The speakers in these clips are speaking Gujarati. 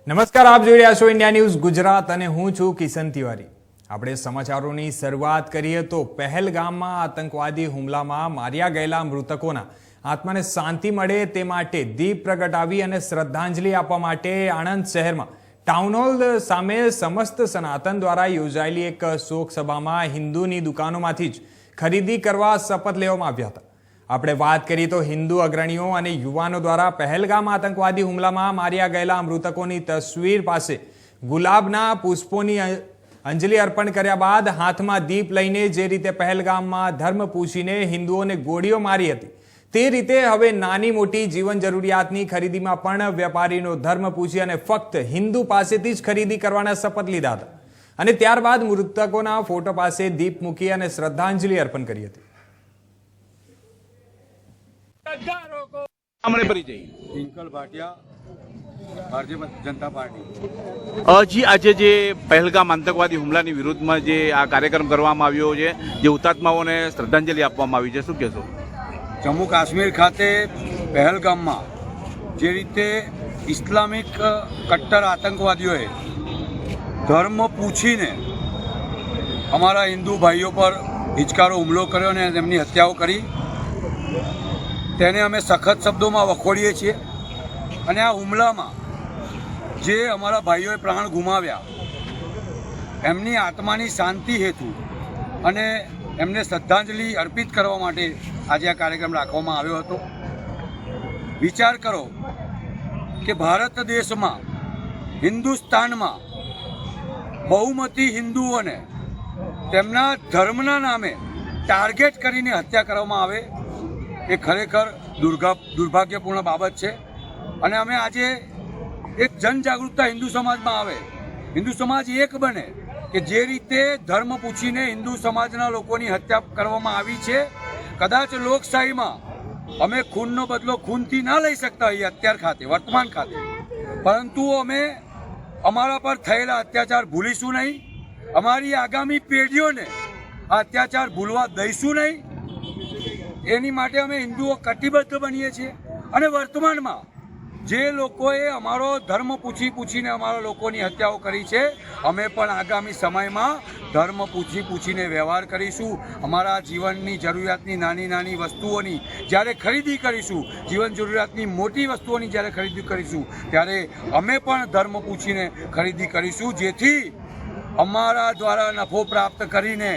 નમસ્કાર, આપ જોઈ રહ્યા છો ઇન્ડિયા ન્યૂઝ ગુજરાત અને હું છું કિશન તિવારી। આપણે સમાચારોની શરૂઆત કરીએ તો પહેલગામમાં આતંકવાદી હુમલામાં માર્યા ગયેલા મૃતકોના આત્માને શાંતિ મળે તે માટે દીપ પ્રગટાવી અને શ્રદ્ધાંજલિ આપવા માટે આણંદ શહેરમાં ટાઉન હોલ સામે સમસ્ત સનાતન દ્વારા યોજાયેલી એક શોક સભામાં હિન્દુની દુકાનોમાંથી જ ખરીદી કરવા શપથ લેવામાં આવ્યા હતા। આપણે વાત કરીએ તો હિન્દુ અગ્રણીઓ અને યુવાનો દ્વારા પહેલગામ આતંકવાદી હુમલામાં માર્યા ગયેલા મૃતકોની તસવીર પાસે ગુલાબના પુષ્પોની અંજલિ અર્પણ કર્યા બાદ હાથમાં દીપ લઈને જે રીતે પહેલગામમાં ધર્મ પૂછીને હિન્દુઓને ગોળીઓ મારી હતી તે રીતે હવે નાની મોટી જીવન જરૂરિયાતની ખરીદીમાં પણ વેપારીનો ધર્મ પૂછી અને ફક્ત હિન્દુ પાસેથી જ ખરીદી કરવાના શપથ લીધા હતા અને ત્યારબાદ મૃતકોના ફોટો પાસે દીપ મૂકી અને શ્રદ્ધાંજલિ અર્પણ કરી હતી। टिंकल भाटिया भारतीय जनता पार्टी जी आज जे પહેલગામ આતંકવાદી હુમલાની વિરુદ્ધમાં જે આ કાર્યક્રમ કરવામાં આવ્યો છે, જે હુતાત્માઓને શ્રદ્ધાંજલિ આપવામાં આવી છે, શું કહેશો? જમ્મુ કાશ્મીર ખાતે પહેલગામમાં જે રીતે ઇસ્લામિક કટ્ટર આતંકવાદીઓએ ધર્મ પૂછીને અમારા હિન્દુ ભાઈઓ પર હિચકારો હુમલો કર્યો અને તેમની હત્યાઓ કરી, તેને અમે સખત શબ્દોમાં વખોડીએ છીએ અને આ હુમલામાં જે અમારા ભાઈઓએ પ્રાણ ગુમાવ્યા એમની આત્માની શાંતિ હેતુ અને એમને શ્રદ્ધાંજલિ અર્પિત કરવા માટે આજે આ કાર્યક્રમ રાખવામાં આવ્યો હતો। વિચાર કરો કે ભારત દેશમાં હિન્દુસ્તાનમાં બહુમતી હિન્દુઓને તેમના ધર્મના નામે ટાર્ગેટ કરીને હત્યા કરવામાં આવે એ ખરેખર દુર્ભાગ્યપૂર્ણ બાબત છે અને અમે આજે એક જનજાગૃતતા હિન્દુ સમાજમાં આવે, હિન્દુ સમાજ એક બને કે જે રીતે ધર્મ પૂછીને હિન્દુ સમાજના લોકોની હત્યા કરવામાં આવી છે। કદાચ લોકશાહીમાં અમે ખૂનનો બદલો ખૂનથી ના લઈ શકતા હોઈએ અત્યાર ખાતે વર્તમાન ખાતે, પરંતુ અમે અમારા પર થયેલા અત્યાચાર ભૂલીશું નહીં, અમારી આગામી પેઢીઓને આ અત્યાચાર ભૂલવા દઈશું નહીં। એની માટે અમે હિન્દુઓ કટિબદ્ધ બનીએ છીએ અને વર્તમાનમાં જે લોકોએ અમારો ધર્મ પૂછીને અમારા લોકોની હત્યાઓ કરી છે, અમે પણ આગામી સમયમાં ધર્મ પૂછીને વ્યવહાર કરીશું। અમારા જીવનની જરૂરિયાતની નાની નાની વસ્તુઓની જ્યારે ખરીદી કરીશું, જીવન જરૂરિયાતની મોટી વસ્તુઓની જ્યારે ખરીદી કરીશું ત્યારે અમે પણ ધર્મ પૂછીને ખરીદી કરીશું, જેથી અમારા દ્વારા નફો પ્રાપ્ત કરીને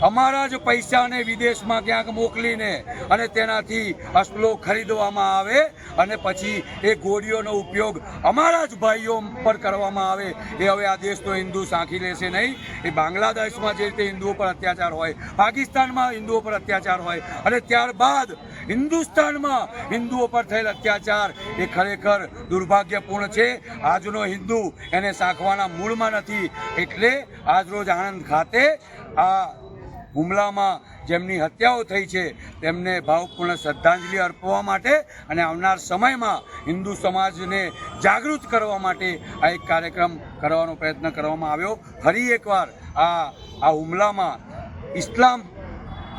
અમારા જ પૈસાને વિદેશમાં ક્યાંક મોકલીને અને તેનાથી અસલો ખરીદવામાં આવે અને પછી એ ગોળીઓનો ઉપયોગ અમારા જ ભાઈઓ પર કરવામાં આવે, એ હવે આ દેશનો હિન્દુ સાંખી લેશે નહીં। એ બાંગ્લાદેશમાં જે રીતે હિન્દુઓ પર અત્યાચાર હોય, પાકિસ્તાનમાં હિન્દુઓ પર અત્યાચાર હોય અને ત્યારબાદ હિન્દુસ્તાનમાં હિન્દુઓ પર થયેલ અત્યાચાર એ ખરેખર દુર્ભાગ્યપૂર્ણ છે। આજનો હિન્દુ એને સાંખવાના મૂળમાં નથી, એટલે આજરોજ આણંદ ખાતે આ હુમલામાં જેમની હત્યાઓ થઈ છે તેમને ભાવપૂર્ણ શ્રદ્ધાંજલિ અર્પવા માટે અને આવનાર સમયમાં હિન્દુ સમાજને જાગૃત કરવા માટે આ એક કાર્યક્રમ કરવાનો પ્રયત્ન કરવામાં આવ્યો। ફરી એકવાર આ હુમલામાં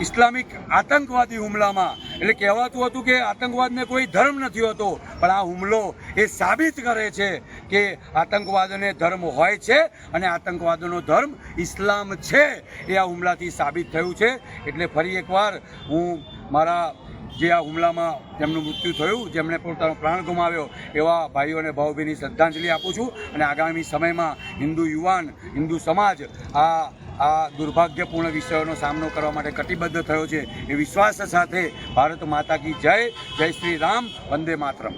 ઇસ્લામિક આતંકવાદી હુમલામાં એટલે કહેવાતું હતું કે આતંકવાદને કોઈ ધર્મ નથી હોતો, પણ આ હુમલો એ સાબિત કરે છે કે આતંકવાદને ધર્મ હોય છે અને આતંકવાદનો ધર્મ ઇસ્લામ છે, એ આ હુમલાથી સાબિત થયું છે। એટલે ફરી એકવાર હું મારા જે આ હુમલામાં જેમનું મૃત્યુ થયું, જેમણે પોતાનો પ્રાણ ગુમાવ્યો એવા ભાઈઓને ભાવભીની શ્રદ્ધાંજલિ આપું છું અને આગામી સમયમાં હિન્દુ યુવાન, હિન્દુ સમાજ આ દુર્ભાગ્યપૂર્ણ વિષયોનો સામનો કરવા માટે કટિબદ્ધ થયો છે એ વિશ્વાસ સાથે ભારત માતા કી જય, જય શ્રી રામ, વંદે માતરમ।